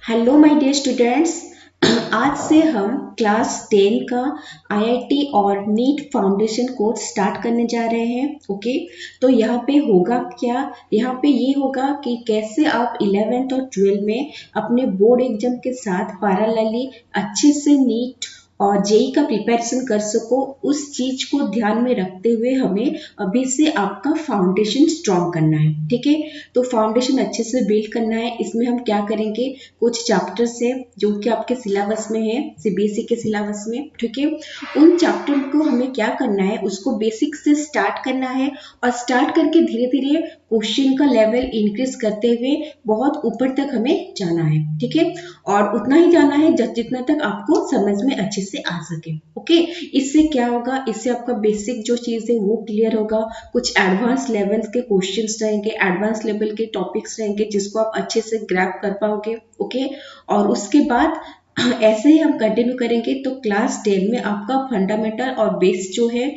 Hello my dear students. आज से हम क्लास 10 का आईआईटी और नीट फाउंडेशन कोर्स स्टार्ट करने जा रहे हैं। ओके, तो यहाँ पे होगा क्या? यहाँ पे ये होगा कि कैसे आप 11th और 12 में अपने बोर्ड एग्जाम के साथ पैरेलली अच्छे से नीट और जेई का प्रिपरेशन कर सको। उस चीज को ध्यान में रखते हुए हमें अभी से आपका फाउंडेशन स्ट्रॉन्ग करना है। ठीक है, तो फाउंडेशन अच्छे से बिल्ड करना है। इसमें हम क्या करेंगे, कुछ चैप्टर्स है जो कि आपके सिलेबस में है, सीबीएसई के सिलेबस में। ठीक है, उन चैप्टर को हमें क्या करना है, उसको बेसिक से स्टार्ट करना है और स्टार्ट करके धीरे धीरे क्वेश्चन का लेवल इंक्रीज करते हुए बहुत ऊपर तक हमें जाना है। ठीक है, और उतना ही जाना है जितना तक आपको समझ में अच्छे से आ सके। ओके, इससे क्या होगा, इससे आपका बेसिक जो चीज़ है वो क्लियर होगा। कुछ एडवांस लेवल्स के क्वेश्चंस रहेंगे, एडवांस लेवल के टॉपिक्स रहेंगे जिसको आप अच्छे से ग्रैब कर पाओगे। ओके, और उसके बाद ऐसे ही हम कंटिन्यू करेंगे तो क्लास 10 में आपका फंडामेंटल और बेस जो है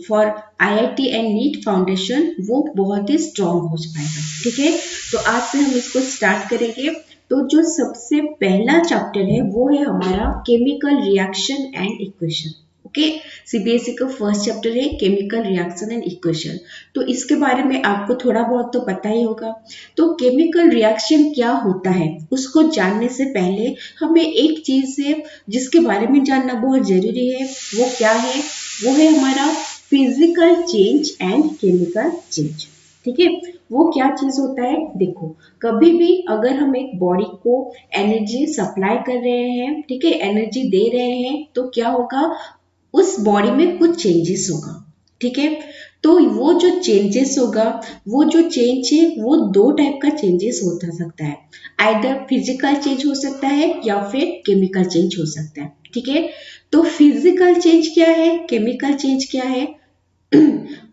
for IIT and NEET foundation वो बहुत ही स्ट्रांग हो पाएगा। ठीक है, तो आज से हम इसको स्टार्ट करेंगे। तो जो सबसे पहला चैप्टर है वो है हमारा chemical reaction and equation. Okay, CBSE का फर्स्ट चैप्टर है केमिकल रिएक्शन एंड इक्वेशन। तो इसके बारे में आपको थोड़ा बहुत तो पता ही होगा। तो केमिकल रिएक्शन क्या होता है उसको जानने से पहले हमें एक चीज है जिसके बारे में जानना बहुत जरूरी है। वो क्या है? वो है हमारा physical change and chemical change. ठीक है, वो क्या चीज होता है? देखो, कभी भी अगर हम एक बॉडी को एनर्जी सप्लाई कर रहे हैं, ठीक है, एनर्जी दे रहे हैं, तो क्या होगा, उस बॉडी में कुछ चेंजेस होगा। ठीक है, तो वो जो चेंजेस होगा, वो जो चेंज है वो दो टाइप का चेंजेस होता सकता है। आइदर फिजिकल चेंज हो सकता है या फिर केमिकल चेंज हो सकता है। ठीक है, तो फिजिकल चेंज क्या है, केमिकल चेंज क्या है,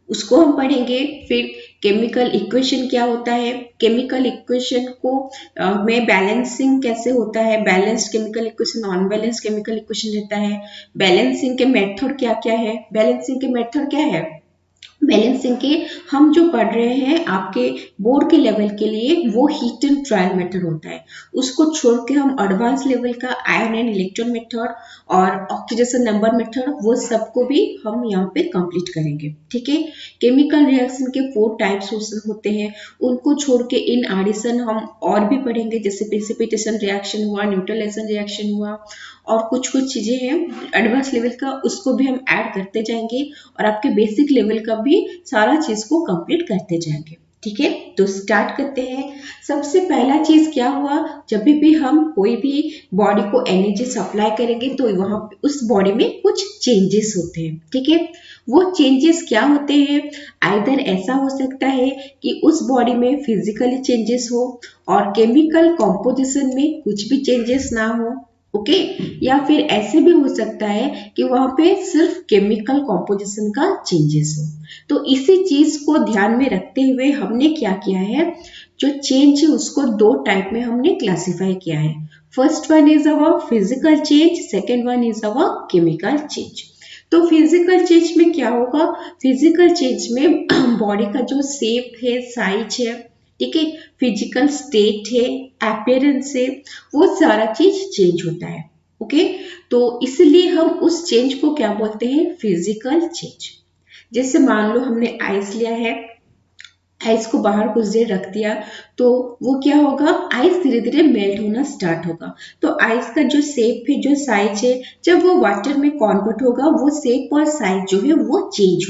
उसको हम पढ़ेंगे। फिर केमिकल इक्वेशन क्या होता है, केमिकल इक्वेशन को में बैलेंसिंग कैसे होता है, balanced chemical equation, non balance chemical equation रहता है। बैलेंसिंग के मेथड क्या क्या है, बैलेंसिंग के मेथड क्या है, बैलेंसिंग के हम जो पढ़ रहे हैं आपके बोर्ड के लेवल के लिए वो हीट एंड ट्रायल मेथड होता है। उसको छोड़ के हम एडवांस लेवल का आयन एंड इलेक्ट्रॉन मेथड और ऑक्सीडेशन नंबर मेथड वो सबको भी हम यहाँ पे कंप्लीट करेंगे। ठीक है, केमिकल रिएक्शन के 4 टाइप्स होते हैं, उनको छोड़ के इन एडिशन हम और भी पढ़ेंगे, जैसे प्रेसिपिटेशन रिएक्शन हुआ, न्यूट्रलाइजेशन रिएक्शन हुआ, और कुछ कुछ चीजें हैं एडवांस लेवल का, उसको भी हम ऐड करते जाएंगे और आपके बेसिक लेवल का भी सारा चीज को कंप्लीट करते जाएंगे। ठीक है, तो स्टार्ट करते हैं। सबसे पहला चीज क्या हुआ, जब भी हम कोई भी बॉडी को एनर्जी सप्लाई करेंगे तो वहां पे उस बॉडी में कुछ चेंजेस होते हैं। ठीक है, वो चेंजेस क्या होते हैं, आइदर ऐसा हो सकता है कि उस बॉडी में फिजिकली चेंजेस हो और केमिकल कॉम्पोजिशन में कुछ भी चेंजेस ना हो। ओके, या फिर ऐसे भी हो सकता है कि वहां पे सिर्फ केमिकल कॉम्पोजिशन का चेंजेस हो। तो इसी चीज को ध्यान में रखते हुए हमने क्या किया है, जो चेंज है उसको दो टाइप में हमने क्लासिफाई किया है। First one is our physical change, second one is our chemical change. तो फिजिकल चेंज में क्या होगा, फिजिकल चेंज में बॉडी का जो शेप है, साइज है, ठीक है, फिजिकल स्टेट है, अपीयरेंस है, वो सारा चीज चेंज होता है। ओके, तो इसलिए हम उस चेंज को क्या बोलते हैं, फिजिकल चेंज। जैसे मान लो हमने आइस लिया है, आइस को बाहर कुछ देर रख दिया, तो वो क्या होगा, आइस धीरे धीरे मेल्ट होना स्टार्ट होगा। तो आइस का जो शेप है, जो साइज है, जब वो वाटर में कन्वर्ट होगा वो शेप और साइज जो है वो चेंज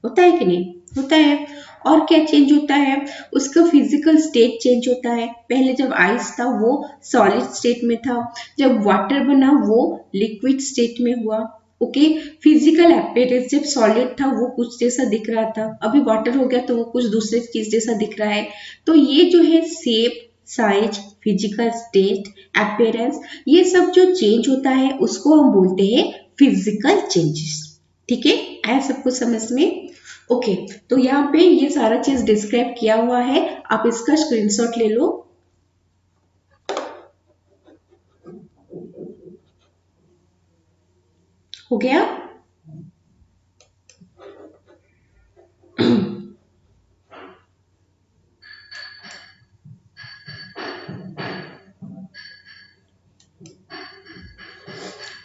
होता है कि नहीं होता है। और क्या चेंज होता है, उसका फिजिकल स्टेट चेंज होता है। पहले जब आइस था वो सॉलिड स्टेट में था, जब वाटर बना वो लिक्विड स्टेट में हुआ। ओके, फिजिकल अपीयरेंस, जब सॉलिड था वो कुछ जैसा दिख रहा था, अभी वाटर हो गया तो वो कुछ दूसरे चीज जैसा दिख रहा है। तो ये जो है shape, size, physical state, appearance, ये सब जो चेंज होता है उसको हम बोलते हैं फिजिकल चेंजेस। ठीक है, आया सबको समझ में? ओके, तो यहाँ पे ये सारा चीज डिस्क्राइब किया हुआ है, आप इसका स्क्रीनशॉट ले लो। हो गया?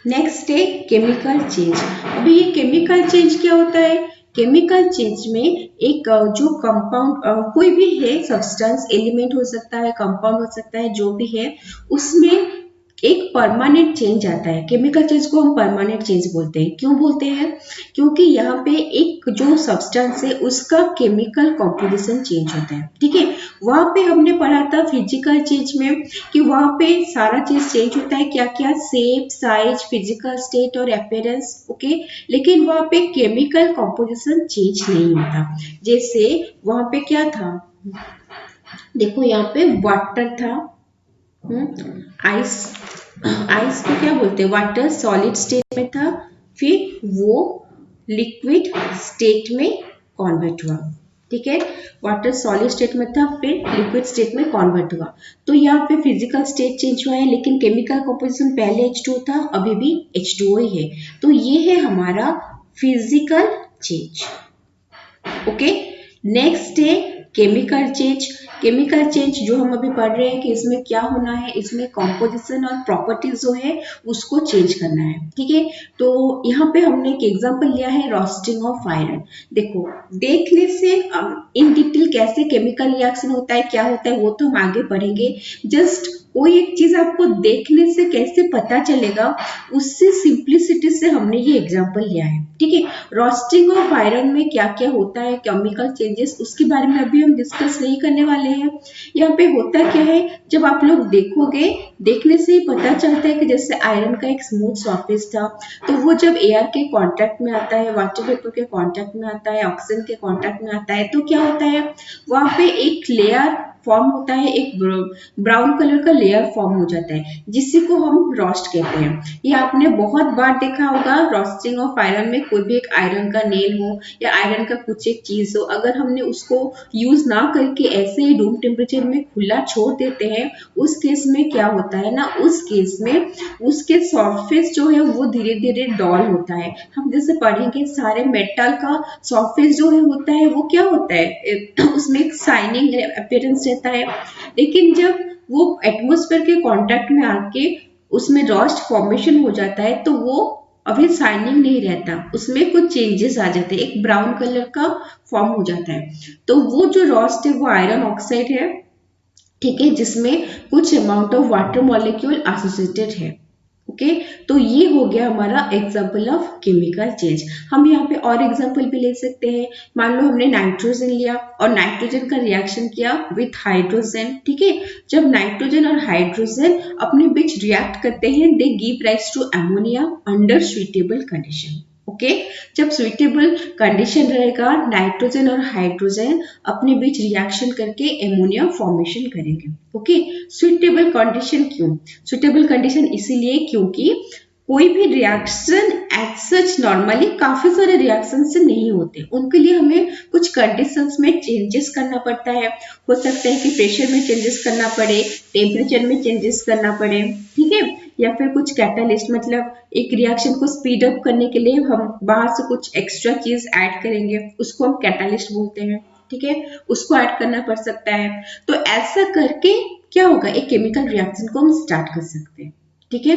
नेक्स्ट है केमिकल चेंज। अभी ये केमिकल चेंज क्या होता है? केमिकल चेंज में एक जो कंपाउंड कोई भी है, सब्सटेंस एलिमेंट हो सकता है, कंपाउंड हो सकता है, जो भी है, उसमें एक परमानेंट चेंज आता है। केमिकल चेंज को हम परमानेंट चेंज बोलते हैं। क्यों बोलते हैं? क्योंकि यहाँ पे एक जो सब्सटेंस है उसका केमिकल कॉम्पोजिशन चेंज होता है। ठीक है, वहां पे हमने पढ़ा था फिजिकल चेंज में कि वहां पे सारा चीज चेंज होता है, क्या क्या, शेप, साइज, फिजिकल स्टेट और अपीयरेंस। ओके, लेकिन वहां पे केमिकल कॉम्पोजिशन चेंज नहीं होता। जैसे वहां पे क्या था, देखो यहाँ पे वाटर था, आइस, आइस को क्या बोलते हैं, वाटर सॉलिड स्टेट में था, फिर वो लिक्विड स्टेट में कन्वर्ट हुआ। ठीक है, वाटर सॉलिड स्टेट में था, फिर लिक्विड स्टेट में कन्वर्ट हुआ। तो यहाँ पे फिजिकल स्टेट चेंज हुआ है, लेकिन केमिकल कॉम्पोजिशन पहले H2 था, अभी भी H2O ही है। तो ये है हमारा फिजिकल चेंज। ओके, नेक्स्ट है केमिकल चेंज। केमिकल चेंज जो हम अभी पढ़ रहे हैं कि इसमें क्या होना है, इसमें कॉम्पोजिशन और प्रॉपर्टीज जो है उसको चेंज करना है। ठीक है, तो यहाँ पे हमने एक एग्जांपल लिया है रोस्टिंग ऑफ आयरन। देखो, देखने से इन डिटेल कैसे केमिकल रिएक्शन होता है, क्या होता है, वो तो हम आगे पढ़ेंगे। जस्ट कोई एक चीज आपको देखने से कैसे पता चलेगा, उससे सिंप्लिसिटी से हमने ये एग्जांपल लिया है। ठीक है, रोस्टिंग ऑफ आयरन में क्या क्या होता है, केमिकल चेंजेस, उसके बारे में अभी हम डिस्कस नहीं करने वाले हैं। यहाँ पे होता क्या है, जब आप लोग देखोगे, देखने से ही पता चलता है कि जैसे आयरन का एक स्मूथ सरफेस था, तो वो जब एयर के कांटेक्ट में आता है, वाटर वेपर के कांटेक्ट में आता है, ऑक्सीजन के कांटेक्ट में आता है, तो क्या होता है, वहां पे एक लेयर फॉर्म होता है, एक ब्राउन कलर का लेयर फॉर्म हो जाता है, जिसी को हम रोस्ट कहते हैं। ये आपने बहुत बार देखा होगा, रोस्टिंग ऑफ आयरन में कोई भी एक आयरन का नेल हो या आयरन का कुछ एक चीज हो, अगर हमने उसको यूज ना करके ऐसे ही रूम टेम्परेचर में खुला छोड़ देते हैं, उस केस में क्या होता है ना, उस केस में उसके सरफेस जो है वो धीरे धीरे डॉल होता है। हम जैसे पढ़ेंगे, सारे मेटल का सरफेस जो है होता है वो क्या होता है, उसमें एक शाइनिंग अपीयरेंस रहता है। लेकिन जब वो एटमॉस्फेयर के कांटेक्ट में आके उसमें रॉस्ट फॉर्मेशन हो जाता है, तो वो अभी शाइनिंग नहीं रहता, उसमें कुछ चेंजेस आ जाते हैं, एक ब्राउन कलर का फॉर्म हो जाता है। तो वो जो रॉस्ट है वो आयरन ऑक्साइड है। ठीक है, जिसमें कुछ amount of water molecule associated है। ओके, तो ये हो गया हमारा एग्जाम्पल ऑफ केमिकल चेंज। हम यहाँ पे और एग्जाम्पल भी ले सकते हैं। मान लो हमने नाइट्रोजन लिया और नाइट्रोजन का रिएक्शन किया विथ हाइड्रोजन। ठीक है, जब नाइट्रोजन और हाइड्रोजन अपने बीच रिएक्ट करते हैं, they give rise to ammonia under suitable condition. Okay, जब सुइटेबल कंडीशन रहेगा, नाइट्रोजन और हाइड्रोजन अपने बीच रिएक्शन करके एमोनिया फॉर्मेशन करेंगे। ओके, सुइटेबल कंडीशन क्यों? सुइटेबल कंडीशन इसीलिए क्योंकि कोई भी रिएक्शन एज सच नॉर्मली काफी सारे रिएक्शन से नहीं होते, उनके लिए हमें कुछ कंडीशंस में चेंजेस करना पड़ता है। हो सकता है कि प्रेशर में चेंजेस करना पड़े, टेम्परेचर में चेंजेस करना पड़े, ठीक है, या फिर कुछ कैटालिस्ट, मतलब एक रिएक्शन को स्पीड अप करने के लिए हम बाहर से कुछ एक्स्ट्रा चीज ऐड करेंगे, उसको हम कैटालिस्ट बोलते हैं। ठीक है, उसको ऐड करना पड़ सकता है। तो ऐसा करके क्या होगा, एक केमिकल रिएक्शन को हम स्टार्ट कर सकते हैं। ठीक है,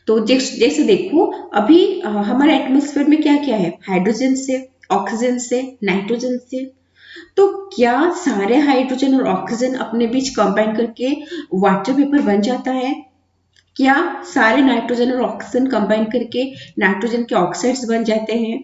तो जैसे देखो अभी हमारे एटमॉस्फेयर में क्या क्या है, हाइड्रोजन से, ऑक्सीजन से, नाइट्रोजन से। तो क्या सारे हाइड्रोजन और ऑक्सीजन अपने बीच कंबाइन करके वाटर वेपर बन जाता है? क्या सारे नाइट्रोजन और ऑक्सीजन कंबाइन करके नाइट्रोजन के ऑक्साइड्स बन जाते हैं?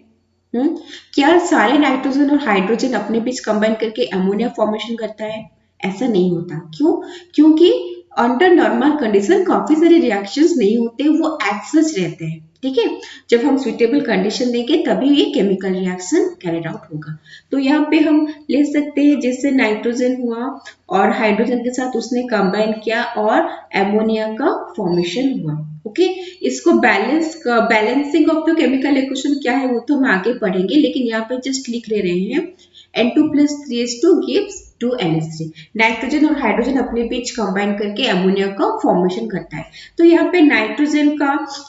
क्या सारे नाइट्रोजन और हाइड्रोजन अपने बीच कंबाइन करके अमोनिया फॉर्मेशन करता है? ऐसा नहीं होता। क्यों? क्योंकि अंडर नॉर्मल कंडीशन काफी सारे रिएक्शंस नहीं होते, वो एज सच रहते हैं। ठीक है, जब हम सुइटेबल कंडीशन देंगे तभी ये केमिकल रिएक्शन कैरिड आउट होगा। तो यहाँ पे हम ले सकते हैं, जैसे नाइट्रोजन हुआ और हाइड्रोजन के साथ उसने कंबाइन किया और एमोनिया का फॉर्मेशन हुआ। ओके, इसको balancing of the chemical equation क्या है वो तो हम आगे पढ़ेंगे, लेकिन यहाँ पे जस्ट लिख ले रहे हैं N2+3H2 gives 2NH3। नाइट्रोजन और हाइड्रोजन अपने बीच कंबाइन करके अमोनिया का फॉर्मेशन करता है। तो यहाँ पे नाइट्रोजन का,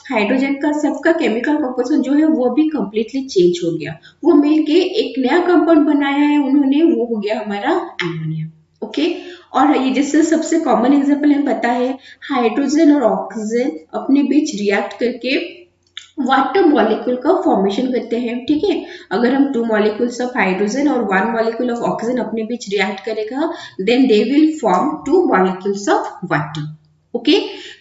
हाइड्रोजन का, सबका केमिकल कंपोजिशन जो है वो भी कंप्लीटली चेंज हो गया। वो मिलके एक नया कंपाउंड बनाया है उन्होंने, वो हो गया हमारा अमोनिया। ओके, और ये जिससे सबसे कॉमन एग्जांपल हमें पता है, हाइड्रोजन और ऑक्सीजन अपने बीच रिएक्ट करके वाटर मॉलिक्यूल का फॉर्मेशन करते हैं। ठीक है, अगर हम 2 मॉलिक्यूल्स ऑफ हाइड्रोजन और 1 मॉलिक्यूल ऑफ ऑक्सीजन अपने बीच रिएक्ट करेगा, then they will form 2 molecules of water. Okay,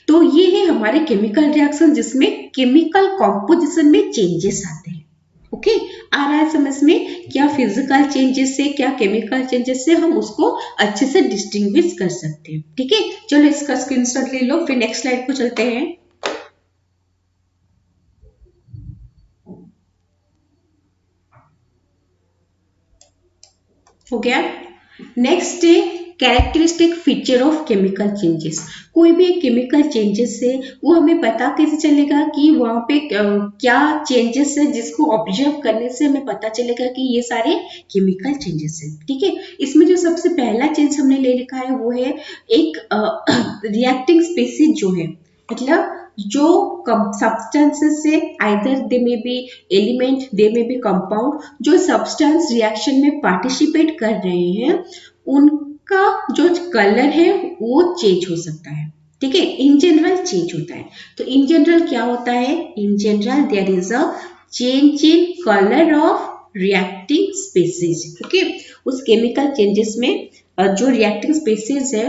तो ये है हमारे केमिकल रिएक्शन जिसमें केमिकल कॉम्पोजिशन में चेंजेस आते हैं। ओके, आ रहा है समझ में, क्या फिजिकल चेंजेस से क्या केमिकल चेंजेस से हम उसको अच्छे से डिस्टिंग्विश कर सकते हैं। ठीक है, चलो इसका स्क्रीनशॉट ले लो, फिर नेक्स्ट स्लाइड को चलते हैं। हो गया। नेक्स्ट है characteristic feature of chemical changes. कोई भी केमिकल चेंजेस है वो हमें पता कैसे चलेगा कि वहां पे क्या चेंजेस है, जिसको ऑब्जर्व करने से हमें पता चलेगा कि ये सारे केमिकल चेंजेस है। ठीक है, इसमें जो सबसे पहला चेंज हमने ले लिखा है वो है एक रिएक्टिंग स्पीसीज जो है, मतलब जो सब्सटेंसेस से आइदर दे में बी एलिमेंट, दे में बी कंपाउंड, जो सब्सटेंस रिएक्शन में पार्टिसिपेट कर रहे हैं उनका जो कलर है वो चेंज हो सकता है। ठीक है, इन जनरल चेंज होता है। तो इन जनरल क्या होता है, in general there is a change in colour of reacting species. Okay, उस केमिकल चेंजेस में जो रिएक्टिंग स्पीसीज है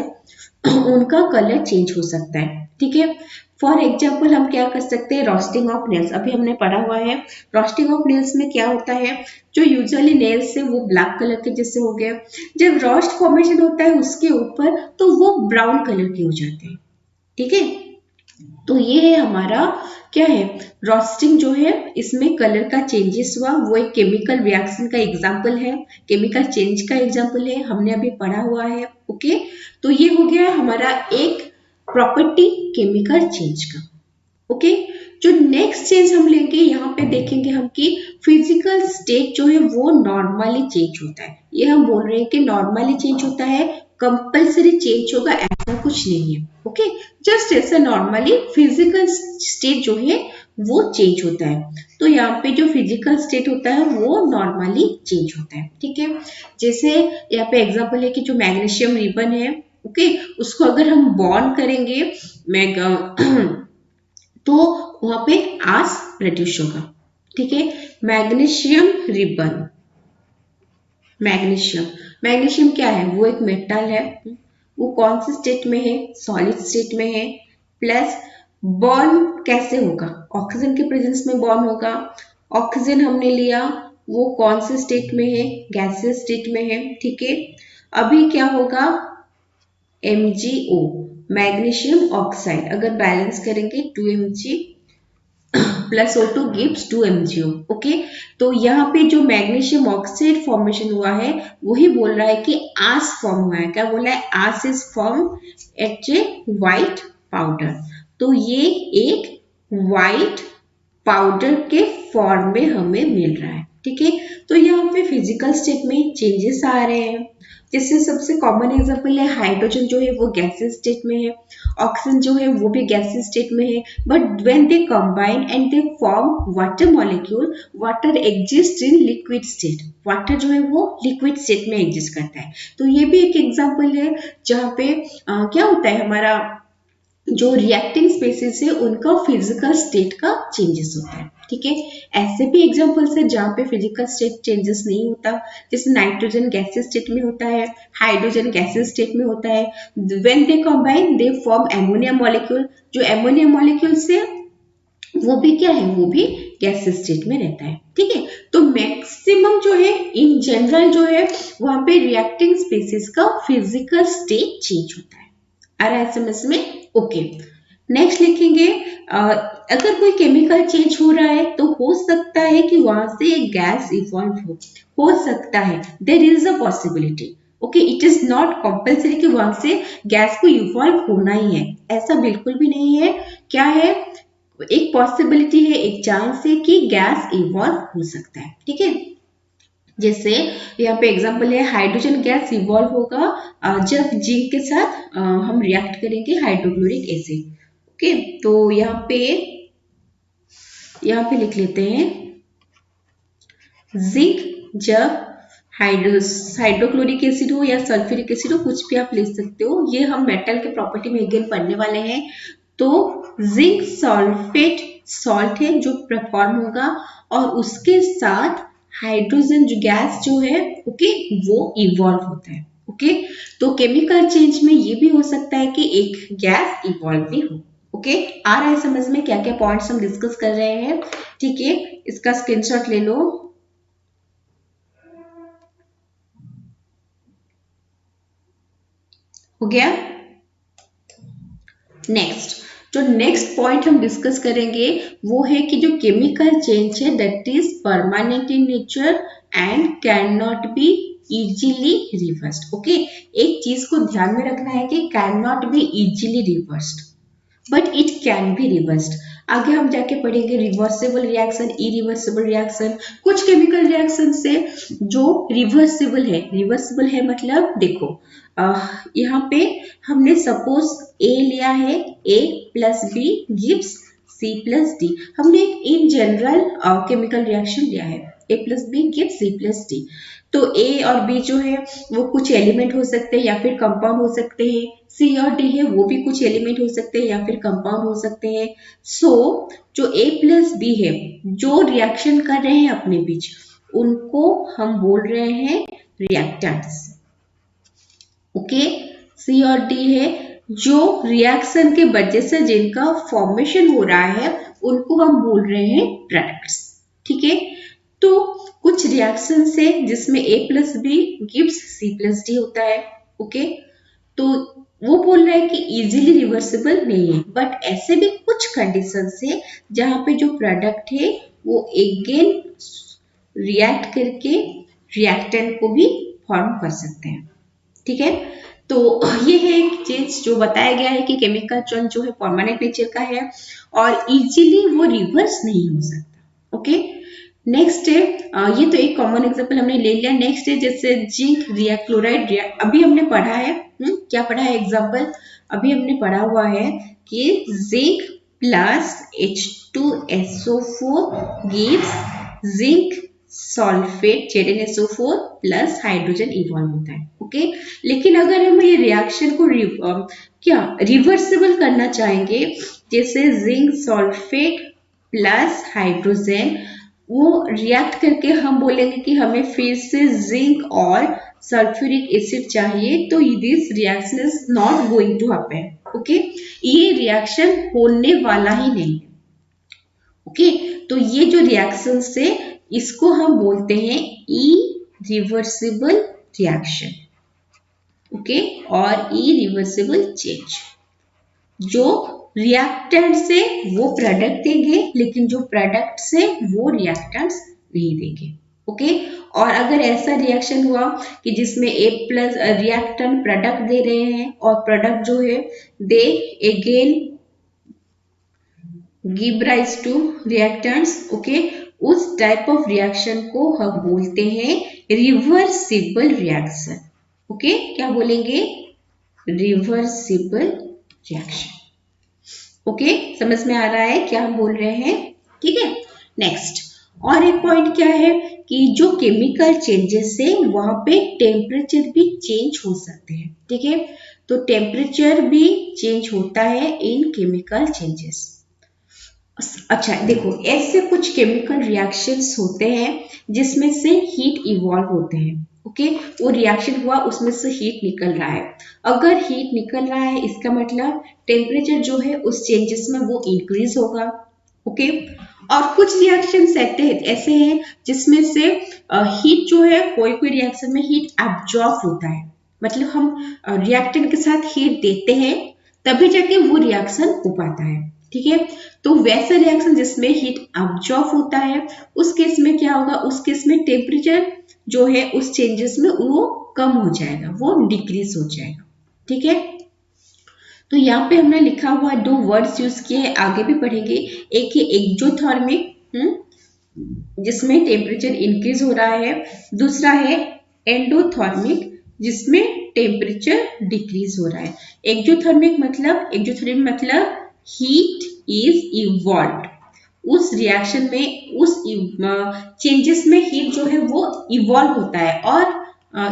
उनका कलर चेंज हो सकता है। ठीक है, फॉर एग्जाम्पल हम क्या कर सकते हैं, रोस्टिंग ऑफ नेल्स, अभी हमने पढ़ा हुआ है। रोस्टिंग ऑफ नेल्स में क्या होता है, जो यूजुअली नेल्स है वो ब्लैक कलर के जैसे हो गए, जब रोस्ट फॉर्मेशन होता है उसके ऊपर तो वो ब्राउन कलर के हो जाते हैं। ठीक है, तो ये है हमारा क्या है, रोस्टिंग जो है, इसमें कलर का चेंजेस हुआ, वो एक केमिकल रिएक्शन का एग्जाम्पल है, केमिकल चेंज का एग्जाम्पल है, हमने अभी पढ़ा हुआ है। ओके, तो ये हो गया हमारा एक प्रॉपर्टी केमिकल चेंज का। ओके, जो नेक्स्ट चेंज हम लेंगे, यहाँ पे देखेंगे हम कि फिजिकल स्टेट जो है वो नॉर्मली चेंज होता है। ये हम बोल रहे हैं कि नॉर्मली चेंज होता है, कंपल्सरी चेंज होगा ऐसा कुछ नहीं है। ओके, जस्ट ऐसा नॉर्मली फिजिकल स्टेट जो है वो चेंज होता है। तो यहाँ पे जो फिजिकल स्टेट होता है वो नॉर्मली चेंज होता है। ठीक है, जैसे यहाँ पे एग्जांपल है कि जो मैग्नीशियम रिबन है, ओके, उसको अगर हम बॉन्ड करेंगे तो वहां पे आस प्रोड्यूस होगा। ठीक है, मैग्नीशियम रिबन, मैग्नीशियम, मैग्नीशियम क्या है, वो एक मेटल है। वो कौन से स्टेट में है, सॉलिड स्टेट में है। प्लस बॉन्ड कैसे होगा, ऑक्सीजन के प्रेजेंस में बॉन्ड होगा। ऑक्सीजन हमने लिया, वो कौन से स्टेट में है, गैसियस स्टेट में है। ठीक है, अभी क्या होगा, MgO, मैग्नीशियम ऑक्साइड, अगर बैलेंस करेंगे 2Mg plus O2 gives 2MgO। Okay, तो यहाँ पे जो मैग्नीशियम ऑक्साइड फॉर्मेशन हुआ है वही बोल रहा है कि आस फॉर्म हुआ है। क्या बोला है, ash is form at a white powder. तो ये एक व्हाइट पाउडर के फॉर्म में हमें मिल रहा है। ठीक है, तो यहाँ पे फिजिकल स्टेट में चेंजेस आ रहे हैं। जैसे सबसे कॉमन एग्जांपल है हाइड्रोजन जो है वो गैसियस स्टेट में है, ऑक्सीजन जो है वो भी गैसियस स्टेट में है, but when they combine and they form water molecule, water exist in liquid state, water जो है वो लिक्विड स्टेट में एग्जिस्ट करता है। तो ये भी एक एग्जांपल है जहाँ पे क्या होता है, हमारा जो रिएक्टिंग स्पेसिस है उनका फिजिकल स्टेट का चेंजेस होता है। ठीक है, ऐसे भी एग्जांपल्स है जहाँ पे फिजिकल स्टेट चेंजेस नहीं होता, जैसे नाइट्रोजन गैसियस स्टेट में होता है, हाइड्रोजन गैसियस स्टेट में होता है। When they combine they form ammonia molecule, जो एमोनिया मॉलिक्यूल से वो भी क्या है, वो भी गैसियस स्टेट में रहता है। ठीक है, तो मैक्सिमम जो है इन जनरल जो है वहां पे रिएक्टिंग स्पेसिस का फिजिकल स्टेट चेंज होता है। आ रहा है समझ में? ओके, नेक्स्ट लिखेंगे अगर कोई केमिकल चेंज हो रहा है तो हो सकता है कि वहां से एक गैस इवॉल्व हो सकता है, there is a possibility. Okay, it is not compulsory कि वहां से गैस को इवॉल्व होना ही है, ऐसा बिल्कुल भी नहीं है। क्या है, एक पॉसिबिलिटी है, एक चांस है कि गैस इवॉल्व हो सकता है। ठीक है, जैसे यहाँ पे एग्जांपल है हाइड्रोजन गैस इवॉल्व होगा जब जिंक के साथ हम रिएक्ट करेंगे हाइड्रोक्लोरिक एसिड। ओके, तो यहाँ पे लिख लेते हैं जिंक जब हाइड्रोक्लोरिक एसिड हो या सल्फ्यूरिक एसिड हो, कुछ भी आप लिख सकते हो, ये हम मेटल के प्रॉपर्टी में अगेन पढ़ने वाले हैं। तो जिंक सल्फेट सॉल्ट है जो फॉर्म होगा और उसके साथ हाइड्रोजन जो गैस जो है ओके वो इवॉल्व होता है। ओके तो केमिकल चेंज में ये भी हो सकता है कि एक गैस इवॉल्व भी हो। ओके आ रहा है समझ में क्या क्या पॉइंट्स हम डिस्कस कर रहे हैं? ठीक है, इसका स्क्रीनशॉट ले लो। हो गया? नेक्स्ट जो नेक्स्ट पॉइंट हम डिस्कस करेंगे वो है कि जो केमिकल चेंज है that is permanent in nature and can not be easily reversed. Okay एक चीज को ध्यान में रखना है कि can not be easily reversed but it can be reversed. आगे हम जाके पढ़ेंगे रिवर्सिबल रिएक्शन, इरिवर्सिबल रिएक्शन। कुछ केमिकल रिएक्शन से जो रिवर्सिबल है मतलब देखो यहाँ पे हमने सपोज ए लिया है, A plus B gives C plus D. हमने इन जनरल केमिकल रिएक्शन लिया है, A plus B gives C plus D. तो ए और बी जो है वो कुछ एलिमेंट हो सकते हैं या फिर कंपाउंड हो सकते हैं, सी और डी है वो भी कुछ एलिमेंट हो सकते हैं या फिर कंपाउंड हो सकते हैं। सो जो ए प्लस बी है जो रिएक्शन कर रहे हैं अपने बीच उनको हम बोल रहे हैं रिएक्टेंट्स। ओके सी और डी है जो रिएक्शन के वजह से जिनका फॉर्मेशन हो रहा है उनको हम बोल रहे हैं प्रोडक्ट्स। ठीक है तो कुछ रिएक्शन से जिसमें A plus B gives C plus D होता है। ओके तो वो बोल रहा है कि इजीली रिवर्सिबल नहीं है बट ऐसे भी कुछ कंडीशन है जहां पे जो प्रोडक्ट है वो अगेन रिएक्ट करके रिएक्टेंट को भी फॉर्म कर सकते हैं। ठीक है तो ये है एक चीज जो बताया गया है कि केमिकल चेंज जो है परमानेंट नेचर का है और इजीली वो रिवर्स नहीं हो सकता। ओके नेक्स्ट है ये तो एक कॉमन एग्जांपल हमने ले लिया। नेक्स्ट है जैसे जिंक क्लोराइड अभी हमने पढ़ा है क्या पढ़ा है एग्जांपल अभी हमने पढ़ा हुआ है कि zinc plus H2SO4 gives zinc sulphate ZnSO4 plus hydrogen evolve होता है। ओके लेकिन अगर हम ये रिएक्शन को रिवर्सिबल करना चाहेंगे जैसे जिंक सल्फेट प्लस हाइड्रोजन वो रिएक्ट करके हम बोलेंगे कि हमें फिर से जिंक और सल्फ्यूरिक एसिड चाहिए तो this reaction is not going to happen. Okay ये रिएक्शन होने वाला ही नहीं। ओके तो ये जो रिएक्शन से इसको हम बोलते हैं इरिवर्सिबल रिएक्शन। ओके और इरिवर्सिबल चेंज। जो रिएक्टेंट से वो प्रोडक्ट देंगे लेकिन जो प्रोडक्ट से वो रिएक्टेंट्स नहीं देंगे। ओके और अगर ऐसा रिएक्शन हुआ कि जिसमें ए प्लस रिएक्टेंट प्रोडक्ट दे रहे हैं और प्रोडक्ट जो है they again give rise to reactants. Okay उस टाइप ऑफ रिएक्शन को हम बोलते हैं रिवर्सिबल रिएक्शन। ओके क्या बोलेंगे? Reversible reaction. ओके समझ में आ रहा है क्या हम बोल रहे हैं? ठीक है नेक्स्ट और एक पॉइंट क्या है कि जो केमिकल चेंजेस से वहां पे टेम्परेचर भी चेंज हो सकते हैं। ठीक है तो टेम्परेचर भी चेंज होता है इन केमिकल चेंजेस। अच्छा देखो ऐसे कुछ केमिकल रिएक्शंस होते हैं जिसमें से हीट इवॉल्व होते हैं। ओके वो रिएक्शन हुआ उसमें से हीट निकल रहा है। अगर हीट निकल रहा है इसका मतलब टेम्परेचर जो है उस चेंजेस में वो इंक्रीज होगा। ओके और कुछ रिएक्शंस ऐसे हैं जिसमें से हीट जो है कोई कोई रिएक्शन में हीट एब्जॉर्ब होता है मतलब हम रिएक्टेंट के साथ हीट देते हैं तभी जाके वो रिएक्शन हो पाता है। ठीक है तो वैसा रिएक्शन जिसमें हीट एब्जॉर्ब होता है उस केस में क्या होगा? उस केस में टेम्परेचर जो है उस चेंजेस में वो कम हो जाएगा, वो डिक्रीज हो जाएगा। ठीक है तो यहाँ पे हमने लिखा हुआ दो वर्ड्स यूज किए हैं, आगे भी पढ़ेंगे। एक है एक्सोथर्मिक जिसमें टेम्परेचर इंक्रीज हो रहा है, दूसरा है एंडोथर्मिक जिसमें टेम्परेचर डिक्रीज हो रहा है। एक्सोथर्मिक मतलब हीट इज इवॉल्व्ड उस रिएक्शन में उस चेंजेस में हीट जो है वो इवॉल्व होता है और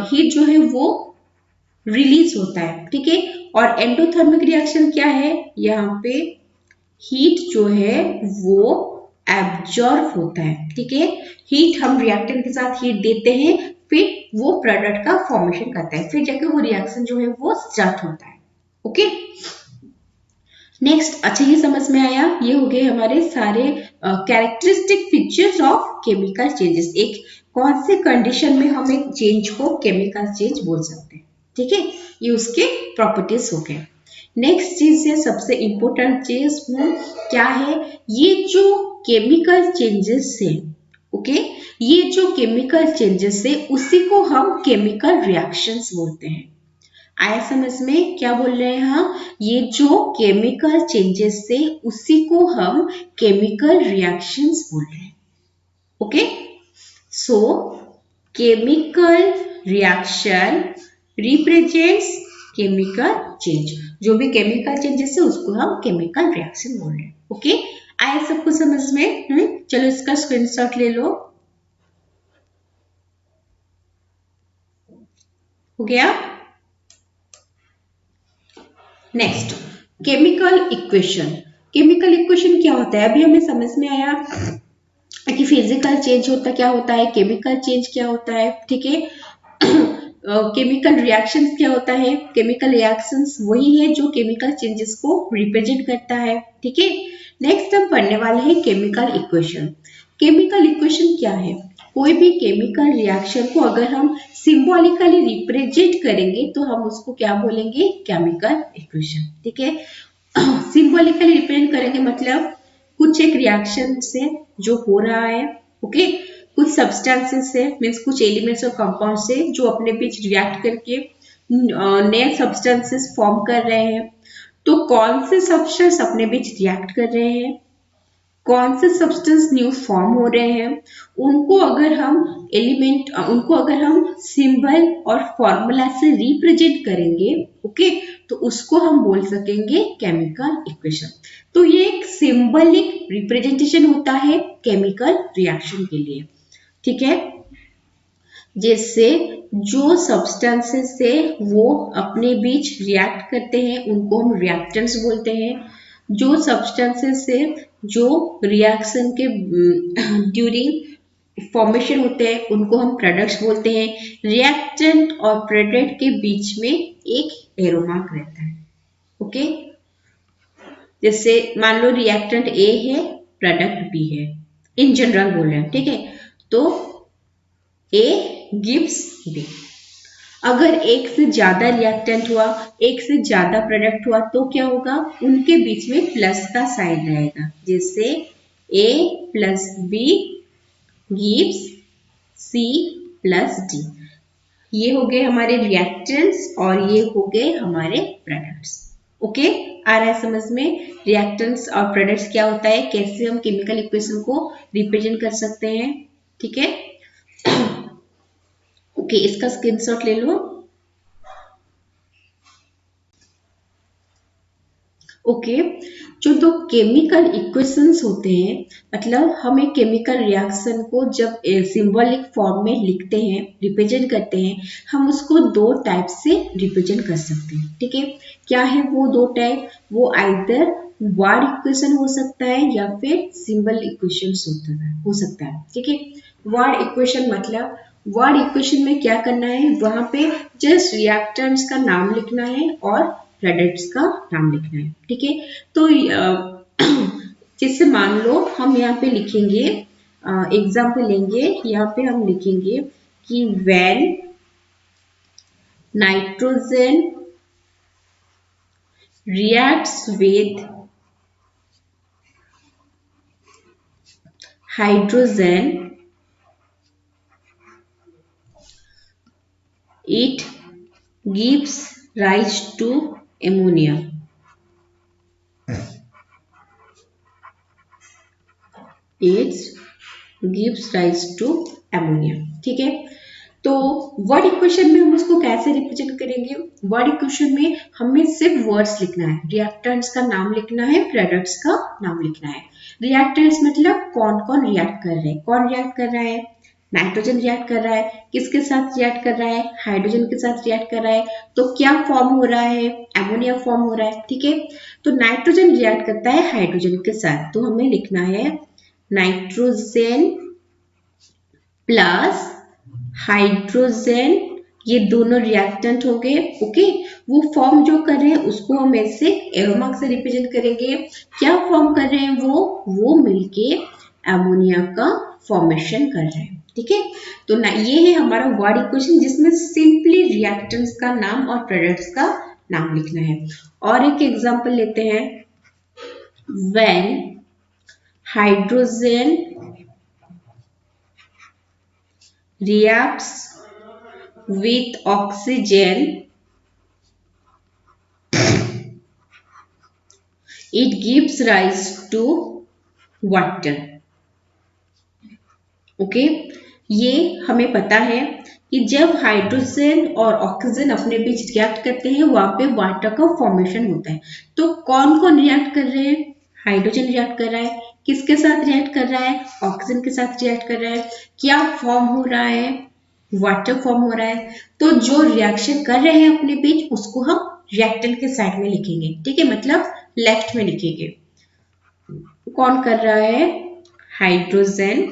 हीट जो है वो रिलीज होता है। ठीक है और एंडोथर्मिक रिएक्शन क्या है? यहाँ पे हीट जो है वो एब्जॉर्ब होता है, ठीक है। हीट हम रिएक्टेंट के साथ हीट देते हैं, फिर वो प्रोडक्ट का फॉर्मेशन करता है, फिर जाके वो रिएक्शन जो है वो स्टार्ट होता है। ओके, नेक्स्ट, अच्छा ये समझ में आया, ये हो गए हमारे सारे characteristic features of chemical changes. एक कौन से कंडीशन में हम एक चेंज को केमिकल चेंज बोल सकते हैं, ठीक है। ये उसके प्रॉपर्टीज हो गए। नेक्स्ट चीज है, सबसे इंपॉर्टेंट चीज वो क्या है, ये जो केमिकल चेंजेस है, ओके, ये जो केमिकल चेंजेस है उसी को हम केमिकल रिएक्शंस बोलते हैं। आया समझ में, क्या बोल रहे हैं हम, ये जो केमिकल चेंजेस से उसी को हम केमिकल रिएक्शंस बोल रहे हैं। ओके, सो chemical reaction represents chemical change, जो भी केमिकल चेंजेस है उसको हम केमिकल रिएक्शन बोल रहे हैं। ओके, आया सबको समझ में? चलो इसका स्क्रीनशॉट ले लो। हो गया? Next, chemical equation. Chemical equation क्या होता है, अभी हमें समझ में आया कि फिजिकल चेंज होता क्या होता है, केमिकल चेंज क्या होता है, ठीक है। केमिकल रिएक्शंस क्या होता है, केमिकल रिएक्शंस वही है जो केमिकल चेंजेस को रिप्रेजेंट करता है, ठीक है। नेक्स्ट हम पढ़ने वाले हैं केमिकल इक्वेशन। केमिकल इक्वेशन क्या है, कोई भी केमिकल रिएक्शन को अगर हम सिंबॉलिकली रिप्रेजेंट करेंगे तो हम उसको क्या बोलेंगे, केमिकल इक्वेशन, ठीक है। सिंबॉलिकली रिप्रेजेंट करेंगे मतलब कुछ एक रिएक्शन से जो हो रहा है, ओके, कुछ सब्सटेंसेस से, मीन्स कुछ एलिमेंट्स और कंपाउंड से जो अपने बीच रिएक्ट करके नए सब्सटेंसेस फॉर्म कर रहे हैं। तो कौन से सब्सटेंस अपने बीच रिएक्ट कर रहे हैं, कौन से सब्सटेंस न्यू फॉर्म हो रहे हैं, उनको अगर हम उनको अगर हम सिंबल और फॉर्मूला से रिप्रेजेंट करेंगे, ओके, तो उसको हम बोल सकेंगे केमिकल इक्वेशन। तो ये एक सिंबलिक रिप्रेजेंटेशन होता है केमिकल रिएक्शन के लिए, ठीक है। जैसे जो सब्सटेंसेस से वो अपने बीच रिएक्ट करते हैं उनको हम रिएक्टेंट्स बोलते हैं। जो सब्सटेंसेस से जो रिएक्शन के ड्यूरिंग फॉर्मेशन होते हैं उनको हम प्रोडक्ट्स बोलते हैं। रिएक्टेंट और प्रोडक्ट के बीच में एक एरो मार्क रहता है, ओके। जैसे मान लो रिएक्टेंट ए है, प्रोडक्ट बी है, इन जनरल बोल रहे हैं, ठीक है। तो ए गिव्स बी। अगर एक से ज्यादा रिएक्टेंट हुआ, एक से ज्यादा प्रोडक्ट हुआ तो क्या होगा, उनके बीच में प्लस का साइन रहेगा, जैसे A plus B gives C plus D. ये हो गए हमारे रिएक्टेंट्स और ये हो गए हमारे प्रोडक्ट्स। ओके, आ रहा है समझ में, रिएक्टेंट्स और प्रोडक्ट्स क्या होता है, कैसे हम केमिकल इक्वेशन को रिप्रेजेंट कर सकते हैं, ठीक है। ओके, इसका स्क्रीनशॉट ले लो। ओके, जो दो केमिकल इक्वेशंस होते हैं, मतलब हम एक केमिकल रिएक्शन को जब सिंबॉलिक फॉर्म में लिखते हैं, रिप्रेजेंट करते हैं, हम उसको दो टाइप से रिप्रेजेंट कर सकते हैं, ठीक है। क्या है वो दो टाइप, वो आइदर वर्ड इक्वेशन हो सकता है या फिर सिंबल इक्वेशन हो सकता है, ठीक है। वर्ड इक्वेशन मतलब वर्ड इक्वेशन में क्या करना है, वहां पे जस्ट रिएक्टेंट्स का नाम लिखना है और प्रोडक्ट्स का नाम लिखना है, ठीक है। तो जैसे मान लो हम यहाँ पे लिखेंगे, एग्जाम्पल लेंगे, यहाँ पे हम लिखेंगे कि when nitrogen reacts with hydrogen, it gives rise to ammonia. It gives rise to ammonia, ठीक है। तो वर्ड इक्वेशन में हम उसको कैसे रिप्रेजेंट करेंगे, वर्ड इक्वेशन में हमें सिर्फ वर्ड्स लिखना है, रिएक्टेंट्स का नाम लिखना है, प्रोडक्ट्स का नाम लिखना है। रिएक्टेंट्स मतलब कौन कौन रिएक्ट कर रहे हैं, कौन रिएक्ट कर रहा है, नाइट्रोजन रिएक्ट कर रहा है, किसके साथ रिएक्ट कर रहा है, हाइड्रोजन के साथ रिएक्ट कर रहा है, तो क्या फॉर्म हो रहा है, अमोनिया फॉर्म हो रहा है। ठीक है, तो नाइट्रोजन रिएक्ट करता है हाइड्रोजन के साथ, तो हमें लिखना है नाइट्रोजन प्लस हाइड्रोजन, ये दोनों रिएक्टेंट हो गए। ओके, वो फॉर्म जो कर रहे हैं उसको हम ऐसे एरो मार्क से रिप्रेजेंट करेंगे। क्या फॉर्म कर रहे हैं वो मिलके अमोनिया का फॉर्मेशन कर रहे हैं। ठीक है, तो ना ये है हमारा वर्ड इक्वेशन जिसमें सिंपली रिएक्टेंट्स का नाम और प्रोडक्ट्स का नाम लिखना है। और एक एग्जांपल लेते हैं, when hydrogen reacts with oxygen, it gives rise to water. Okay, ये हमें पता है कि जब हाइड्रोजन और ऑक्सीजन अपने बीच रिएक्ट करते हैं वहां पे वाटर का फॉर्मेशन होता है। तो कौन कौन रिएक्ट कर रहे हैं, हाइड्रोजन रिएक्ट कर रहा है, किसके साथ रिएक्ट कर रहा है, ऑक्सीजन के साथ रिएक्ट कर रहा है, क्या फॉर्म हो रहा है, वाटर फॉर्म हो रहा है। तो जो रिएक्शन कर रहे हैं अपने बीच उसको हम रिएक्टेंट के साइड में लिखेंगे। ठीक है, मतलब लेफ्ट में लिखेंगे। कौन कर रहा है, हाइड्रोजन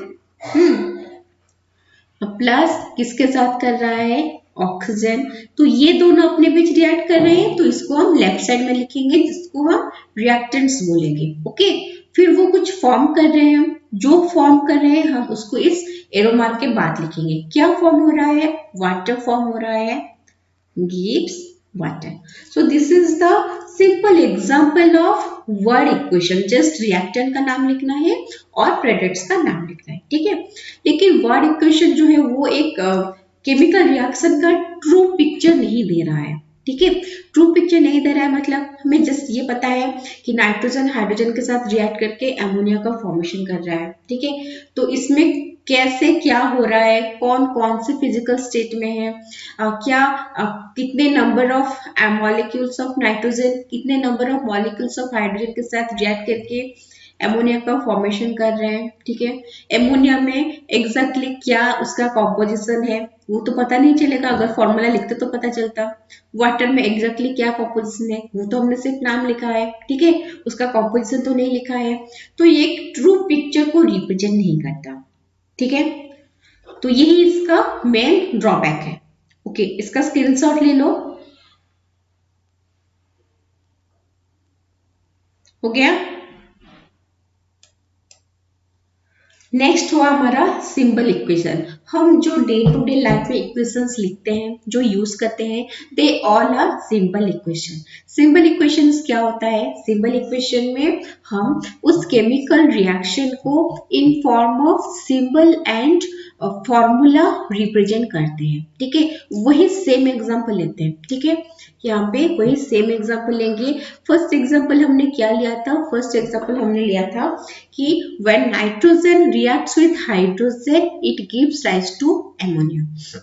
प्लस किसके साथ कर रहा है, ऑक्सीजन। तो ये दोनों अपने बीच रिएक्ट कर रहे हैं, तो इसको हम लेफ्ट साइड में लिखेंगे जिसको हम रिएक्टेंट्स बोलेंगे। ओके, फिर वो कुछ फॉर्म कर रहे हैं, जो फॉर्म कर रहे हैं हम उसको इस एरो मार्क के बाद लिखेंगे। क्या फॉर्म हो रहा है, वाटर फॉर्म हो रहा है, gives water. So this is the simple example of word equation. Just reactant का नाम लिखना है और प्रोडक्ट्स का नाम लिखना है। ठीक है, लेकिन वर्ड इक्वेशन जो है वो एक केमिकल रिएक्शन का ट्रू पिक्चर नहीं दे रहा है। ठीक है, ट्रू पिक्चर नहीं दे रहा है मतलब हमें जस्ट ये पता है कि नाइट्रोजन हाइड्रोजन के साथ रिएक्ट करके अमोनिया का फॉर्मेशन कर रहा है। ठीक है, तो इसमें कैसे क्या हो रहा है, कौन कौन से फिजिकल स्टेट में है, कितने number of molecules of nitrogen, कितने number of molecules of hydrogen के साथ रिएक्ट करके एमोनिया का फॉर्मेशन कर रहे हैं। ठीक है, एमोनिया में एग्जैक्टली क्या उसका कॉम्पोजिशन है वो तो पता नहीं चलेगा, अगर फॉर्मूला लिखते तो पता चलता। वाटर में एग्जैक्टली क्या कॉम्पोजिशन है वो तो हमने सिर्फ नाम लिखा है। ठीक है, उसका कॉम्पोजिशन तो नहीं लिखा है, तो ये एक ट्रू पिक्चर को रिप्रेजेंट नहीं करता। ठीक है, तो यही इसका मेन ड्रॉबैक है। ओके, इसका स्क्रीनशॉट ले लो। हो गया। नेक्स्ट हुआ हमारा सिंबल इक्वेशन। हम जो डे टू डे लाइफ में इक्वेशंस लिखते हैं, जो यूज करते हैं, they all are symbol equation. Symbol equations क्या होता है, सिंबल इक्वेशन में हम उस केमिकल रिएक्शन को in form of symbol and formula represent करते हैं। ठीक है, वही सेम एग्जांपल लेते हैं। ठीक है, यहाँ पे वही सेम एग्जांपल लेंगे। फर्स्ट एग्जांपल हमने क्या लिया था, फर्स्ट एग्जांपल हमने लिया था कि when nitrogen reacts with hydrogen it gives rise to ammonia.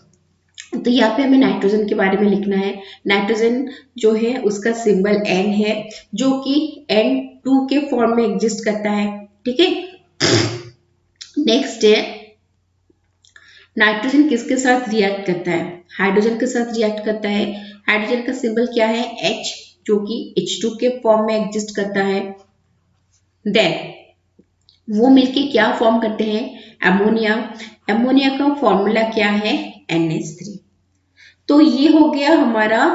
तो यहाँ पे हमें नाइट्रोजन के बारे में लिखना है। नाइट्रोजन जो है उसका सिंबल N है, जो कि N2 के फॉर्म में एग्जिस्ट करता है। ठीक है, नेक्स्ट है नाइट्रोजन किसके साथ रिएक्ट करता है, हाइड्रोजन के साथ रिएक्ट करता है। हाइड्रोजन का सिंबल क्या है, H, जो कि H2 के फॉर्म में एग्जिस्ट करता है। देन वो मिलके क्या फॉर्म करते हैं, अमोनिया। अमोनिया का फॉर्मूला क्या है, NH3। तो ये हो गया हमारा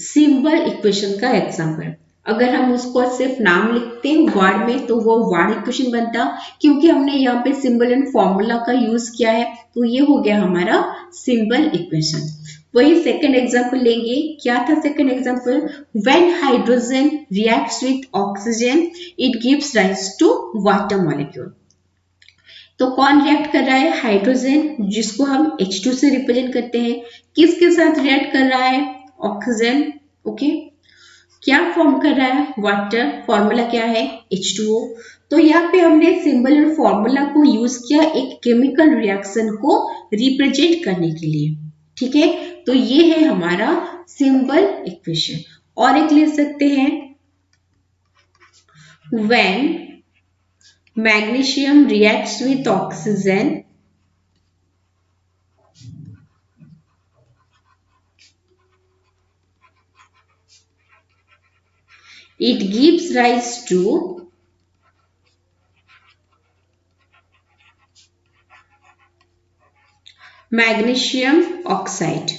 सिंबल इक्वेशन का एग्जांपल। अगर हम उसको सिर्फ नाम लिखते हैं वर्ड में तो वो वर्ड इक्वेशन बनता, क्योंकि हमने यहाँ पे सिंबल एंड फॉर्मूला का यूज किया है, तो ये हो गया हमारा सिंबल इक्वेशन। वही सेकंड एग्जांपल लेंगे। क्या था second example, when hydrogen reacts with oxygen it gives rise to water molecule. तो कौन रिएक्ट कर रहा है, हाइड्रोजन, जिसको हम H2 से रिप्रेजेंट करते हैं। किसके साथ रिएक्ट कर रहा है, ऑक्सीजन। ओके, क्या फॉर्म कर रहा है, वाटर। फॉर्मूला क्या है, H2O। तो यहाँ पे हमने सिंबल और फॉर्मूला को यूज किया एक केमिकल रिएक्शन को रिप्रेजेंट करने के लिए। ठीक है, तो ये है हमारा सिंबल इक्वेशन। और एक ले सकते हैं, when magnesium reacts with oxygen It gives rise to magnesium oxide.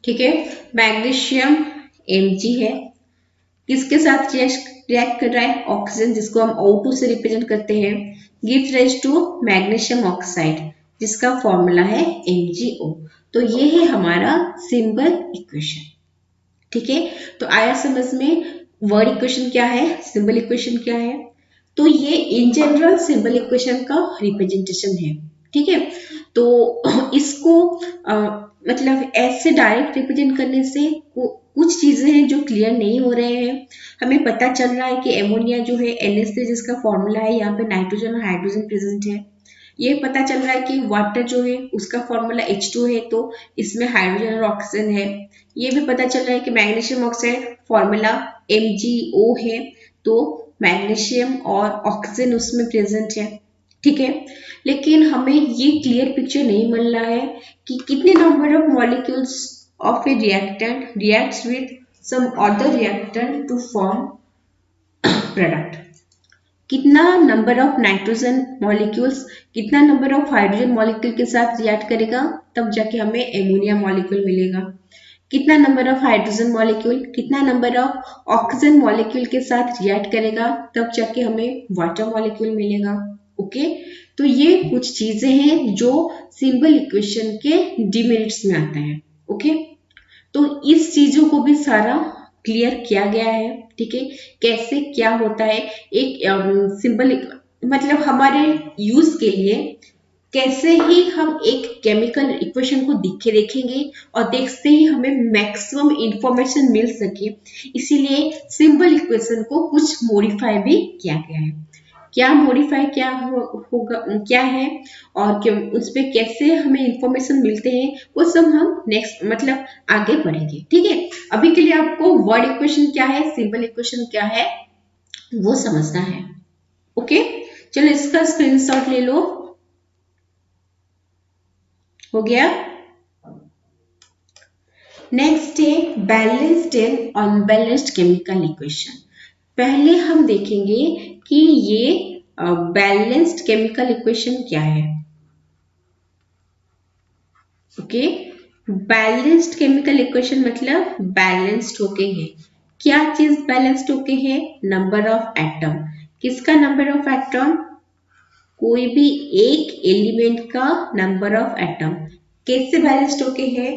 ठीक है, मैग्नीशियम Mg है, किसके साथ रिएक्ट कर रहा है? ऑक्सीजन, जिसको हम O2 से रिप्रेजेंट करते हैं, gives rise to magnesium oxide, जिसका फॉर्मूला है MgO। तो ये है हमारा सिंबल इक्वेशन। ठीक है, तो आया समझ में वर्ड इक्वेशन क्या है, सिंबल इक्वेशन क्या है। तो ये इन जनरल सिंबल इक्वेशन का रिप्रेजेंटेशन है। ठीक है, तो इसको मतलब ऐसे डायरेक्ट रिप्रेजेंट करने से कुछ चीजें हैं जो क्लियर नहीं हो रहे हैं। हमें पता चल रहा है कि एमोनिया जो है NH3 जिसका फॉर्मूला है, यहाँ पे नाइट्रोजन और हाइड्रोजन प्रेजेंट है। ये पता चल रहा है कि वाटर जो है उसका फॉर्मूला H2 है, तो इसमें हाइड्रोजन और ऑक्सीजन है। ये भी पता चल रहा है कि मैग्नीशियम ऑक्साइड फॉर्मूला MgO है, तो मैग्नीशियम और ऑक्सीजन उसमें प्रेजेंट है। ठीक है, लेकिन हमें ये क्लियर पिक्चर नहीं मिल रहा है कि कितने number of molecules of a reactant reacts with some other reactant to form product. कितना नंबर ऑफ नाइट्रोजन मॉलिक्यूल्स कितना नंबर ऑफ हाइड्रोजन मॉलिक्यूल के साथ रिएक्ट करेगा, तब जाके हमें एमोनिया मॉलिक्यूल मिलेगा। कितना नंबर ऑफ हाइड्रोजन मॉलिक्यूल कितना नंबर ऑफ ऑक्सीजन मॉलिक्यूल के साथ रिएक्ट करेगा, तब जाके हमें वाटर मॉलिक्यूल मिलेगा। ओके, तो ये कुछ चीजें हैं जो सिंबल इक्वेशन के डिमेरिट्स में आता है। ओके, तो इस चीजों को भी सारा क्लियर किया गया है। ठीक है, कैसे क्या होता है एक सिंबल मतलब हमारे यूज के लिए कैसे ही हम एक केमिकल इक्वेशन को देखेंगे और देखते ही हमें मैक्सिमम इंफॉर्मेशन मिल सके, इसीलिए सिंबल इक्वेशन को कुछ मॉडिफाई भी किया गया है। क्या मॉडिफाई क्या होगा क्या है और क्यों उस पर कैसे हमें इंफॉर्मेशन मिलते हैं, वो सब हम नेक्स्ट मतलब आगे पढ़ेंगे। ठीक है, अभी के लिए आपको वर्ड इक्वेशन क्या है, सिंबल इक्वेशन क्या है, वो समझना है। ओके, चलो इसका स्क्रीनशॉट ले लो। हो गया। नेक्स्ट है balanced and unbalanced chemical equation. पहले हम देखेंगे कि ये बैलेंस्ड केमिकल इक्वेशन क्या है। ओके, बैलेंस्ड केमिकल इक्वेशन मतलब बैलेंस्ड होके है। क्या चीज बैलेंस्ड होके है? Number of atom. किसका नंबर ऑफ एटम? कोई भी एक एलिमेंट का नंबर ऑफ एटम। कैसे बैलेंस्ड होके है?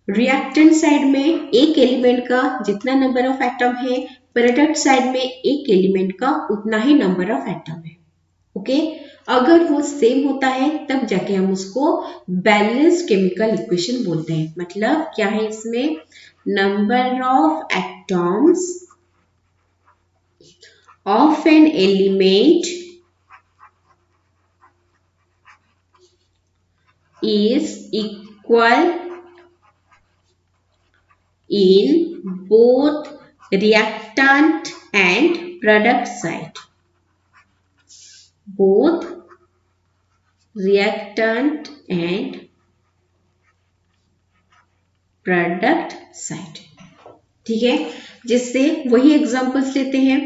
रिएक्टेंट साइड में एक एलिमेंट का जितना नंबर ऑफ एटम है, प्रोडक्ट साइड में एक एलिमेंट का उतना ही नंबर ऑफ एटम है। ओके, अगर वो सेम होता है तब जाके हम उसको बैलेंस्ड केमिकल इक्वेशन बोलते हैं। मतलब क्या है इसमें? Number of atoms of an element is equal in both reactant and product side. Both reactant and product side. ठीक है, जिससे वही एग्जांपल्स लेते हैं।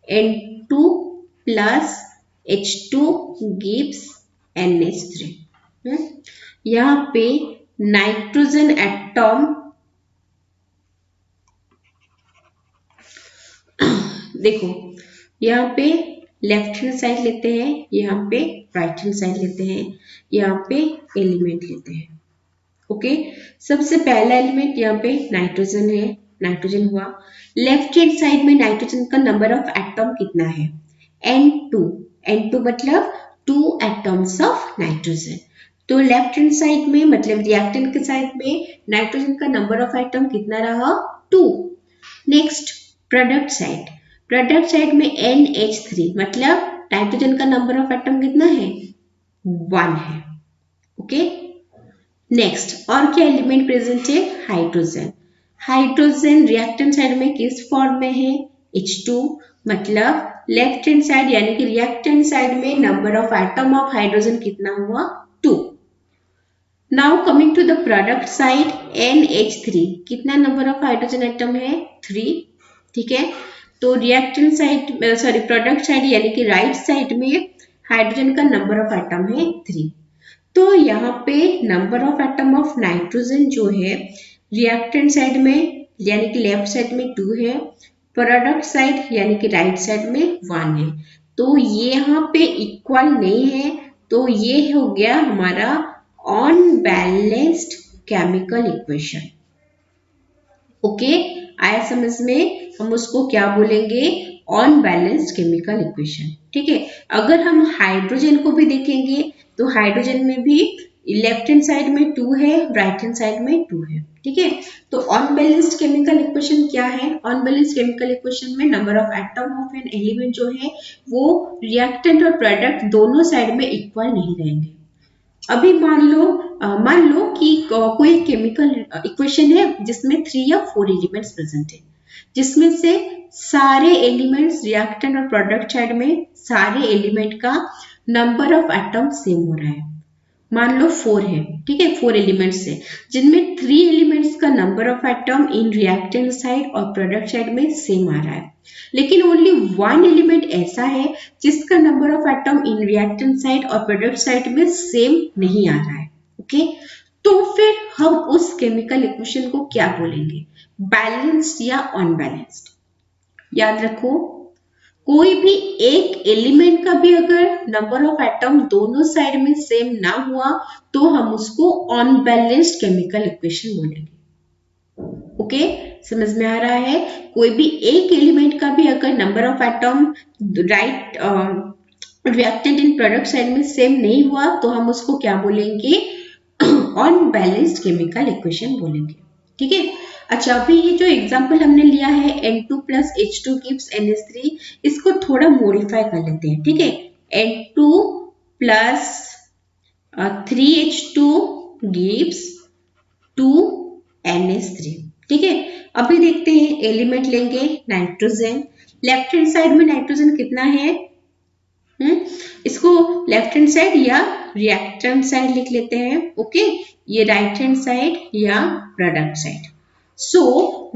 N2 plus H2 gives NH3। यहाँ पे नाइट्रोजन एटम देखो, यहाँ पे लेफ्ट हैंड साइड लेते हैं, यहाँ पे राइट हैंड साइड लेते हैं, यहाँ पे एलिमेंट लेते हैं। ओके, सबसे पहला एलिमेंट यहाँ पे नाइट्रोजन है, नाइट्रोजन हुआ। लेफ्ट हैंड साइड में नाइट्रोजन का नंबर ऑफ एटम कितना है? N2। N2 मतलब 2 एटम्स ऑफ नाइट्रोजन। तो लेफ्ट हैंड साइड में मतलब रिएक्टेंट के साइड में नाइट्रोजन का नंबर ऑफ एटम कितना रहा? 2। Next product side, product side में NH3 मतलब नाइट्रोजन का नंबर ऑफ एटम कितना है? 1 है। ओके, नेक्स्ट और क्या एलिमेंट प्रेजेंट है? हाइड्रोजन। हाइड्रोजन रिएक्टेंट साइड में किस फॉर्म में है? H2 मतलब लेफ्ट हैंड साइड यानी कि रिएक्टेंट साइड में number of atom of hydrogen कितना हुआ? 2। Now coming to the product side, NH3 कितना नंबर ऑफ हाइड्रोजन एटम है? 3। ठीक है, तो reactant side sorry product side यानी कि राइट साइड में हाइड्रोजन का नंबर ऑफ एटम है 3। तो यहाँ पे number of atom of nitrogen जो है रिएक्टेंट साइड में यानी कि लेफ्ट साइड में 2 है, प्रोडक्ट साइड यानी कि राइट साइड में 1 है। तो ये यहाँ पे इक्वल नहीं है, तो ये हो गया हमारा अनबैलेंस्ड केमिकल इक्वेशन। ओके, आया समझ में? हम उसको क्या बोलेंगे? Unbalanced chemical equation. ठीक है, अगर हम हाइड्रोजन को भी देखेंगे तो हाइड्रोजन में भी लेफ्ट हैंड साइड में 2 है, राइट हैंड साइड में 2 है। ठीक है, तो अनबैलेंस्ड केमिकल इक्वेशन क्या है? अनबैलेंस्ड केमिकल इक्वेशन में number of atom of an element जो है वो रिएक्टेंट और प्रोडक्ट दोनों साइड में इक्वल नहीं रहेंगे। अभी मान लो कि कोई केमिकल इक्वेशन है जिसमें 3 या 4 एलिमेंट्स प्रेजेंट है, जिसमें से सारे एलिमेंट्स रिएक्टेंट और प्रोडक्ट साइड में सारे एलिमेंट का नंबर ऑफ एटम सेम हो रहा है। मान लो 4 है, ठीक है, 4 एलिमेंट्स है जिनमें 3 एलिमेंट्स का number of atom in reactant side और प्रोडक्ट साइड में सेम आ रहा है, लेकिन ओनली 1 एलिमेंट ऐसा है जिसका number of atom in reactant side और प्रोडक्ट साइड में सेम नहीं आ रहा है। ओके, तो फिर हम उस केमिकल इक्वेशन को क्या बोलेंगे? बैलेंस्ड या अनबैलेंस्ड? याद रखो, कोई भी एक एलिमेंट का भी अगर नंबर ऑफ एटम दोनों साइड में सेम ना हुआ तो हम उसको अनबैलेंस्ड केमिकल इक्वेशन बोलेंगे। ओके, समझ में आ रहा है? कोई भी एक एलिमेंट का भी अगर number of atom right reactant in product side में सेम नहीं हुआ तो हम उसको क्या बोलेंगे? अनबैलेंस्ड केमिकल इक्वेशन बोलेंगे। ठीक है, अच्छा, अभी ये जो एग्जांपल हमने लिया है N2 plus H2 gives NH3, इसको थोड़ा मॉडिफाई कर लेते हैं। ठीक है, N2 plus 3H2 gives 2NH3। ठीक है, अभी देखते हैं, एलिमेंट लेंगे नाइट्रोजन, लेफ्ट हैंड साइड में नाइट्रोजन कितना है? इसको लेफ्ट हैंड साइड या रिएक्टेंट साइड लिख लेते हैं। ओके, ये राइट हैंड साइड या प्रोडक्ट साइड। सो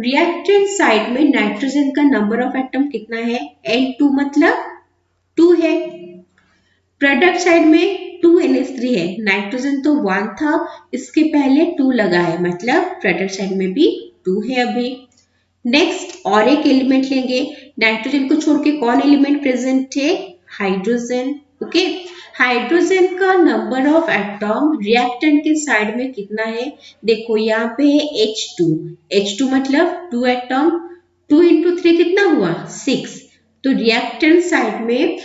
रिएक्टेंट साइड में नाइट्रोजन का नंबर ऑफ एटम कितना है? N2 मतलब 2 है। प्रोडक्ट साइड में 2NH3 है, नाइट्रोजन तो 1 था, इसके पहले 2 लगा है, मतलब प्रोडक्ट साइड में भी 2 है अभी। नेक्स्ट और एक एलिमेंट लेंगे, नाइट्रोजन को छोड़ के कौन एलिमेंट प्रेजेंट है? हाइड्रोजन। ओके, हाइड्रोजन का नंबर ऑफ एटम रिएक्टेंट के साइड में कितना है? देखो यहाँ पे है H2, H2 मतलब 2 एटम, 2 into 3 कितना हुआ? 6। तो रिएक्टेंट साइड में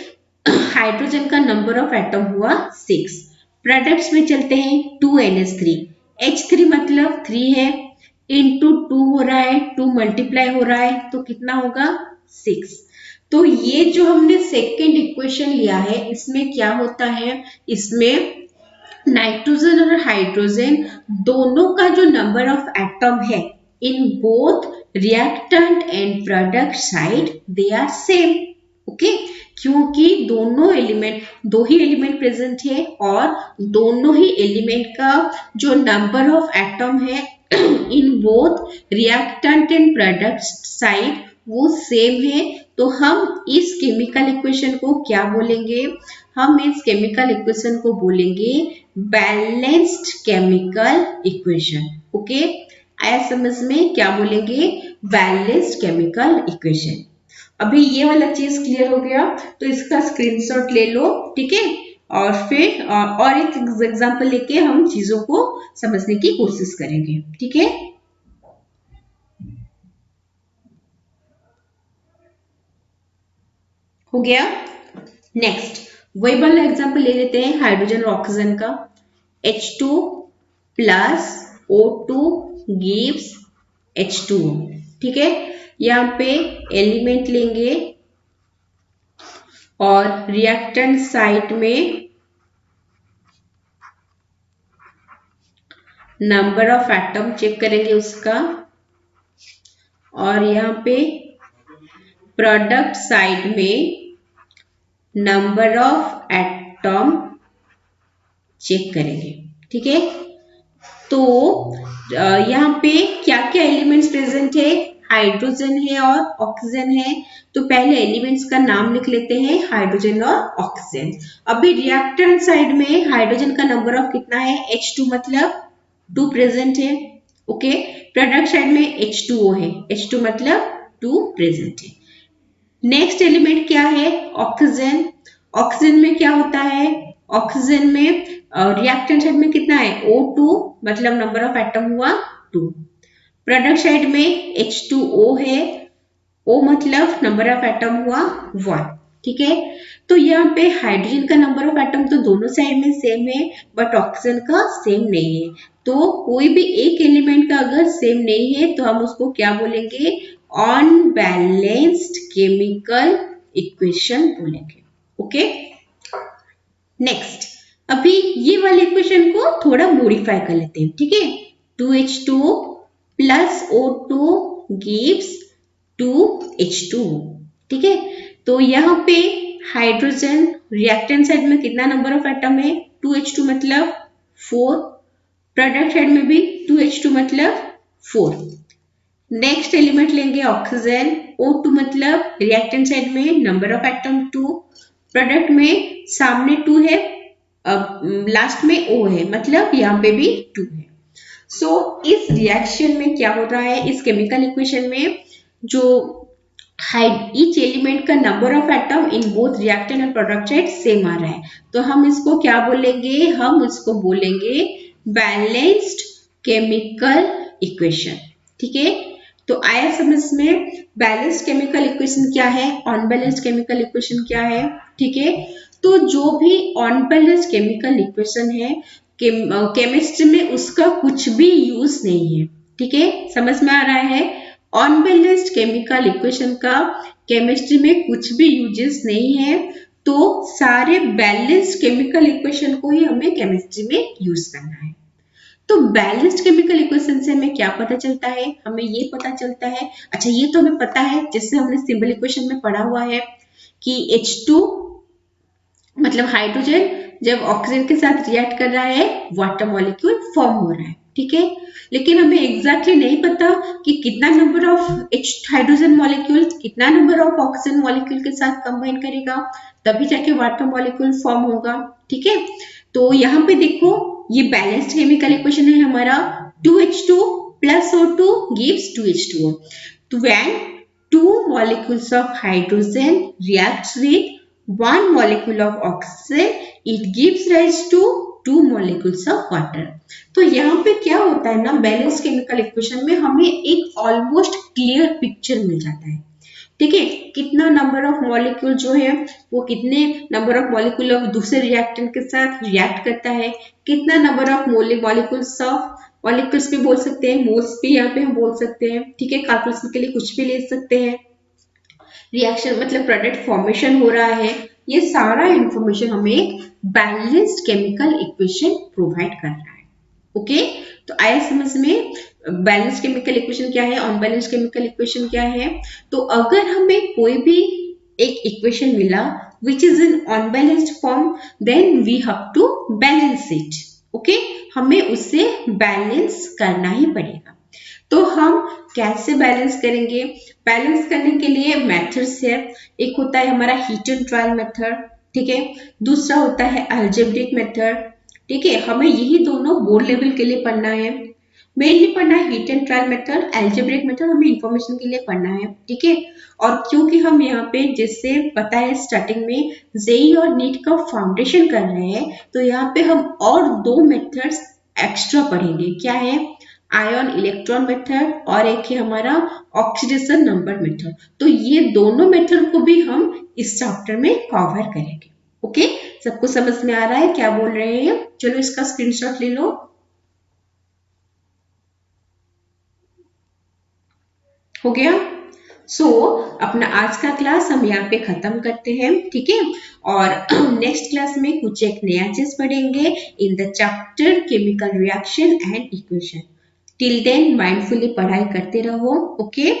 हाइड्रोजन का नंबर ऑफ एटम हुआ 6। प्रोडक्ट्स में चलते हैं, 2NH3, H3 मतलब 3 है, इंटू 2 हो रहा है, 2 मल्टीप्लाई हो रहा है, तो कितना होगा? 6। तो ये जो हमने सेकेंड इक्वेशन लिया है इसमें क्या होता है? इसमें नाइट्रोजन और हाइड्रोजन दोनों का जो नंबर ऑफ एटम है in both reactant and product side they are same. Okay, क्योंकि दोनों एलिमेंट, 2 ही एलिमेंट प्रेजेंट है और दोनों ही एलिमेंट का जो नंबर ऑफ एटम है in both reactant and product side वो सेम है। तो हम इस केमिकल इक्वेशन को क्या बोलेंगे? हम इस केमिकल इक्वेशन को बोलेंगे बैलेंस्ड केमिकल इक्वेशन। ओके, आया समझ में? क्या बोलेंगे? Balanced chemical equation. अभी ये वाला चीज क्लियर हो गया तो इसका स्क्रीनशॉट ले लो। ठीक है, और फिर और एक एग्जांपल लेके हम चीजों को समझने की कोशिश करेंगे। ठीक है, हो गया। नेक्स्ट वही वाला एग्जांपल ले लेते हैं हाइड्रोजन और ऑक्सीजन का। H2 plus O2 gives H2O। ठीक है, यहाँ पे एलिमेंट लेंगे और रिएक्टेंट साइड में नंबर ऑफ एटम चेक करेंगे उसका, और यहाँ पे प्रोडक्ट साइड में नंबर ऑफ एटम चेक करेंगे। ठीक है, तो यहाँ पे क्या क्या एलिमेंट्स प्रेजेंट है, हाइड्रोजन है और ऑक्सीजन है। तो पहले एलिमेंट्स का नाम लिख लेते हैं, हाइड्रोजन और ऑक्सीजन। अभी रिएक्टेंट साइड में हाइड्रोजन का नंबर ऑफ कितना है, H2 मतलब 2 प्रेजेंट है। ओके, प्रोडक्ट साइड में H2O है, H2 मतलब 2 प्रेजेंट है। नेक्स्ट एलिमेंट क्या है, ऑक्सीजन। ऑक्सीजन में क्या होता है, ऑक्सीजन में रिएक्टेंट साइड में कितना है, O2 मतलब नंबर ऑफ एटम हुआ 2। प्रोडक्ट साइड में H2O है, O मतलब नंबर ऑफ एटम हुआ 1। ठीक है, तो यहाँ पे हाइड्रोजन का नंबर ऑफ एटम तो दोनों साइड में सेम है, बट ऑक्सीजन का सेम नहीं है। तो कोई भी एक एलिमेंट का अगर सेम नहीं है तो हम उसको क्या बोलेंगे, अनबैलेंस्ड केमिकल इक्वेशन बोलेंगे। ओके, नेक्स्ट अभी ये वाले इक्वेशन को थोड़ा मॉडिफाई कर लेते हैं। ठीक है, 2H2 plus O2 gives 2H2। ठीक है, तो यहाँ पे हाइड्रोजन रिएक्टेंट साइड में कितना नंबर ऑफ एटम है, 2H2 मतलब 4। प्रोडक्ट साइड में भी 2H2 मतलब 4। नेक्स्ट एलिमेंट लेंगे ऑक्सीजन, O2 मतलब रिएक्टेंट साइड में नंबर ऑफ एटम 2, प्रोडक्ट में सामने 2 है, लास्ट में O है, मतलब यहाँ पे भी 2 है। सो इस रिएक्शन में क्या हो रहा है, इस केमिकल इक्वेशन में जो ईच एलिमेंट का number of atom in both reactant and product side same आ रहा है। तो हम इसको क्या बोलेंगे, हम इसको बोलेंगे बैलेंस्ड केमिकल इक्वेशन। ठीक है, तो आया समझ में, बैलेंस्ड केमिकल इक्वेशन क्या है, अनबैलेंस्ड केमिकल इक्वेशन क्या है। ठीक है, तो जो भी अनबैलेंस्ड केमिकल इक्वेशन है केमिस्ट्री में उसका कुछ भी यूज नहीं है। ठीक है, समझ में आ रहा है, अनबैलेंस्ड केमिकल इक्वेशन का केमिस्ट्री में कुछ भी यूजेस नहीं है। तो सारे बैलेंस्ड केमिकल इक्वेशन को ही हमें केमिस्ट्री में यूज करना है। तो बैलेंस्ड केमिकल इक्वेशन से हमें क्या पता चलता है, हमें ये पता चलता है, अच्छा ये तो हमें पता है जैसे हमने सिंपल इक्वेशन में पढ़ा हुआ है कि H2 मतलब हाइड्रोजन जब ऑक्सीजन के साथ रिएक्ट कर रहा है वाटर मॉलिक्यूल फॉर्म हो रहा है। ठीक है, लेकिन हमें एग्जैक्टली नहीं पता कि कितना नंबर ऑफ हाइड्रोजन मॉलिक्यूल कितना नंबर ऑफ ऑक्सीजन मॉलिक्यूल के साथ कंबाइन करेगा, तभी जाके वाटर मॉलिक्यूल फॉर्म होगा। ठीक है, तो यहाँ पे देखो ये बैलेंस्ड केमिकल इक्वेशन है हमारा, 2H2 plus O2 gives 2H2O. तो when two molecules of hydrogen reacts with one molecule of oxygen, it gives rise to 2 molecules of water. तो यहाँ पे क्या होता है ना, बैलेंस केमिकल इक्वेशन में हमें एक ऑलमोस्ट क्लियर पिक्चर मिल जाता है। ठीक है, कितना नंबर ऑफ मॉलिक्यूल जो है वो कितने नंबर ऑफ मॉलिक्यूल ऑफ दूसरे रिएक्टेंट के साथ रिएक्ट करता है, कितना नंबर ऑफ मॉलिक्यूल्स भी बोल सकते हैं, मोल्स भी यहाँ पे हम बोल सकते हैं। ठीक है, कैलकुलेशन के लिए कुछ भी ले सकते हैं। रिएक्शन मतलब प्रोडक्ट फॉर्मेशन हो रहा है, ये सारा इंफॉर्मेशन हमें बैलेंस्ड केमिकल इक्वेशन प्रोवाइड कर रहा है। ओके, तो आया समझ में बैलेंस केमिकल इक्वेशन क्या है, अनबैलेंस्ड केमिकल इक्वेशन क्या है। तो अगर हमें कोई भी एक इक्वेशन मिला which is in unbalanced form, then we have to balance it. Okay, हमें उसे बैलेंस करना ही पड़ेगा। तो हम कैसे बैलेंस करेंगे, बैलेंस करने के लिए मेथड्स है, एक होता है हमारा हीट एंड ट्रायल मेथड। ठीक है, दूसरा होता है अलजेब्रिक मेथड। ठीक है, हमें यही दोनों बोर्ड लेवल के लिए पढ़ना है, मेनली पढ़ना है heat and trial method, algebraic method हमें इंफॉर्मेशन के लिए पढ़ना है। ठीक है, और क्योंकि हम यहाँ पे जैसे पता है स्टार्टिंग में जेई और नीट का फाउंडेशन कर रहे हैं, तो यहाँ पे हम और 2 मेथड्स एक्स्ट्रा पढ़ेंगे। क्या है, आयन इलेक्ट्रॉन मेथड और एक है हमारा ऑक्सीडेशन नंबर मेथड। तो ये दोनों मेथड को भी हम इस चैप्टर में कवर करेंगे। ओके, सबको समझ में आ रहा है क्या बोल रहे हैं, चलो इसका स्क्रीनशॉट ले लो। हो गया। अपना आज का क्लास हम यहाँ पे खत्म करते हैं। ठीक है, और नेक्स्ट क्लास में कुछ एक नया चीज पढ़ेंगे in the chapter chemical reaction and equation. Till then mindfully पढ़ाई करते रहो। ओके।